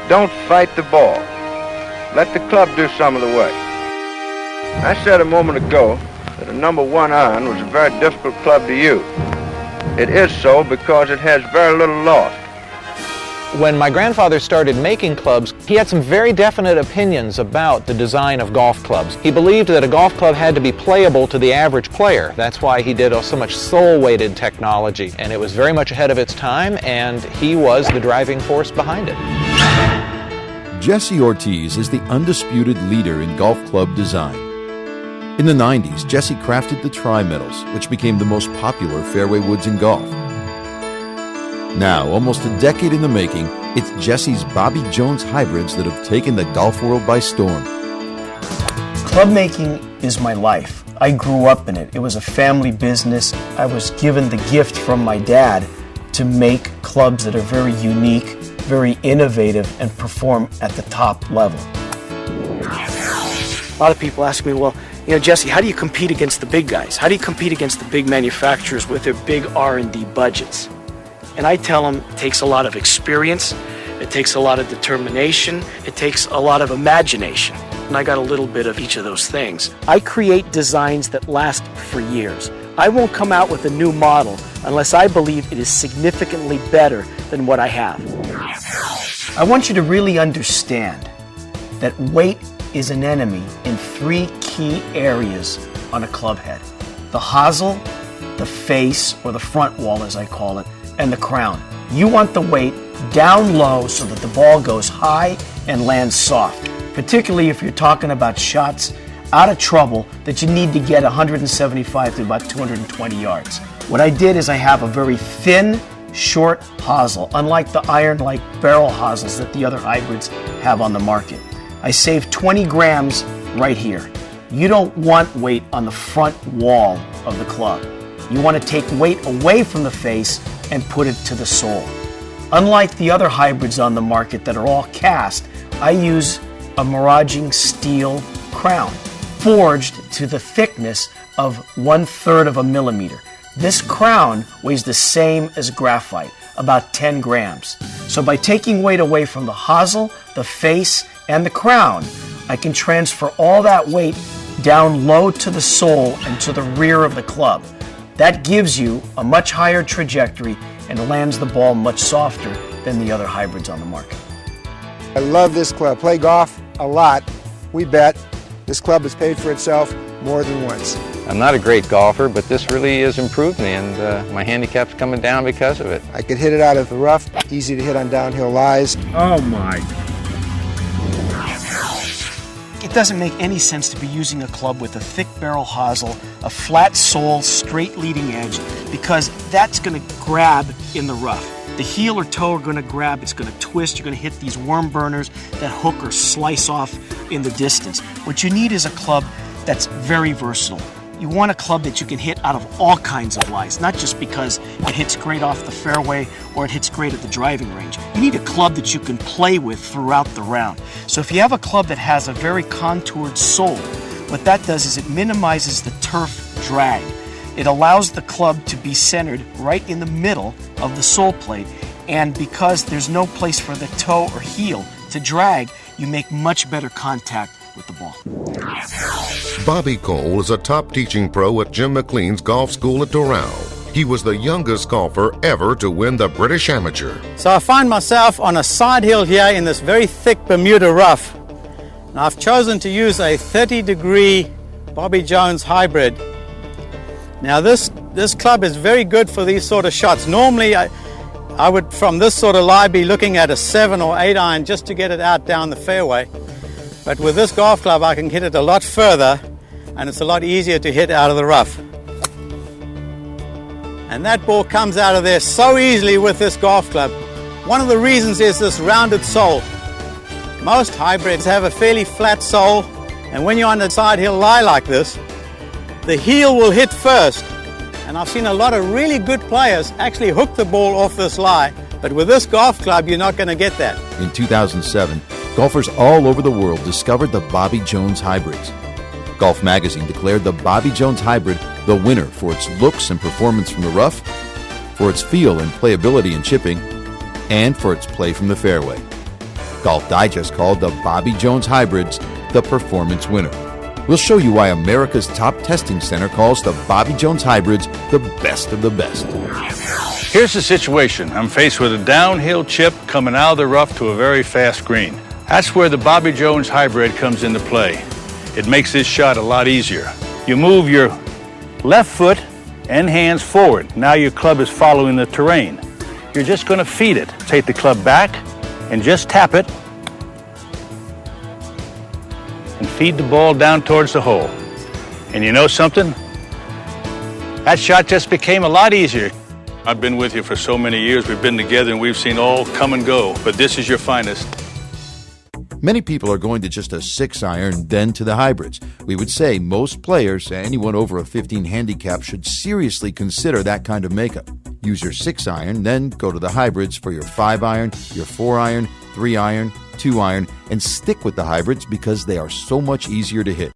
don't fight the ball. Let the club do some of the work. I said a moment ago that a number 1 iron was a very difficult club to use. It is so because it has very little loft. When my grandfather started making clubs, he had some very definite opinions about the design of golf clubs. He believed that a golf club had to be playable to the average player. That's why he did so much sole-weighted technology, and it was very much ahead of its time, and he was the driving force behind it. Jesse Ortiz is the undisputed leader in golf club design. In the 90s, Jesse crafted the tri-metals, which became the most popular fairway woods in golf. Now, almost a decade in the making, it's Jesse's Bobby Jones hybrids that have taken the golf world by storm. Club making is my life. I grew up in it. It was a family business. I was given the gift from my dad to make clubs that are very unique, very innovative, and perform at the top level. A lot of people ask me, well, you know, Jesse, how do you compete against the big guys? How do you compete against the big manufacturers with their big R&D budgets? And I tell them it takes a lot of experience, it takes a lot of determination, it takes a lot of imagination. And I got a little bit of each of those things. I create designs that last for years. I won't come out with a new model unless I believe it is significantly better than what I have. I want you to really understand that weight is an enemy in 3 key areas on a club head. The hosel, the face, or the front wall as I call it, and the crown. You want the weight down low so that the ball goes high and lands soft, particularly if you're talking about shots out of trouble that you need to get 175 to about 220 yards. What I did is I have a very thin, short hosel, unlike the iron-like barrel hosels that the other hybrids have on the market. I saved 20 grams right here. You don't want weight on the front wall of the club. You want to take weight away from the face and put it to the sole. Unlike the other hybrids on the market that are all cast, I use a miraging steel crown, forged to the thickness of 1/3 of a millimeter. This crown weighs the same as graphite, about 10 grams. So by taking weight away from the hosel, the face, and the crown, I can transfer all that weight down low to the sole and to the rear of the club. That gives you a much higher trajectory and lands the ball much softer than the other hybrids on the market. I love this club. Play golf a lot. We bet. This club has paid for itself more than once. I'm not a great golfer, but this really has improved me, and my handicap's coming down because of it. I could hit it out of the rough, easy to hit on downhill lies. Oh my. It doesn't make any sense to be using a club with a thick barrel hosel, a flat sole, straight leading edge, because that's going to grab in the rough. The heel or toe are going to grab, it's going to twist, you're going to hit these worm burners that hook or slice off in the distance. What you need is a club that's very versatile. You want a club that you can hit out of all kinds of lies, not just because it hits great off the fairway or it hits great at the driving range. You need a club that you can play with throughout the round. So if you have a club that has a very contoured sole, what that does is it minimizes the turf drag. It allows the club to be centered right in the middle of the sole plate, and because there's no place for the toe or heel to drag, you make much better contact with the ball. Bobby Cole is a top teaching pro at Jim McLean's golf school at Doral. He was the youngest golfer ever to win the British Amateur. So I find myself on a side hill here in this very thick Bermuda rough. And I've chosen to use a 30-degree Bobby Jones hybrid. Now this club is very good for these sort of shots. Normally I would, from this sort of lie, be looking at a 7 or 8 iron just to get it out down the fairway. But with this golf club, I can hit it a lot further, and it's a lot easier to hit out of the rough. And that ball comes out of there so easily with this golf club. One of the reasons is this rounded sole. Most hybrids have a fairly flat sole, and when you're on a side hill lie like this, the heel will hit first. And I've seen a lot of really good players actually hook the ball off this lie, but with this golf club, you're not going to get that. In 2007, golfers all over the world discovered the Bobby Jones hybrids. Golf Magazine declared the Bobby Jones hybrid the winner for its looks and performance from the rough, for its feel and playability in chipping, and for its play from the fairway. Golf Digest called the Bobby Jones hybrids the performance winner. We'll show you why America's top testing center calls the Bobby Jones hybrids the best of the best. Here's the situation. I'm faced with a downhill chip coming out of the rough to a very fast green. That's where the Bobby Jones hybrid comes into play. It makes this shot a lot easier. You move your left foot and hands forward. Now your club is following the terrain. You're just going to feed it. Take the club back and just tap it and feed the ball down towards the hole. And you know something? That shot just became a lot easier. I've been with you for so many years. We've been together and we've seen all come and go, but this is your finest. Many people are going to just a 6-iron, then to the hybrids. We would say most players, anyone over a 15 handicap, should seriously consider that kind of makeup. Use your 6-iron, then go to the hybrids for your 5-iron, your 4-iron, 3-iron, 2-iron, and stick with the hybrids because they are so much easier to hit.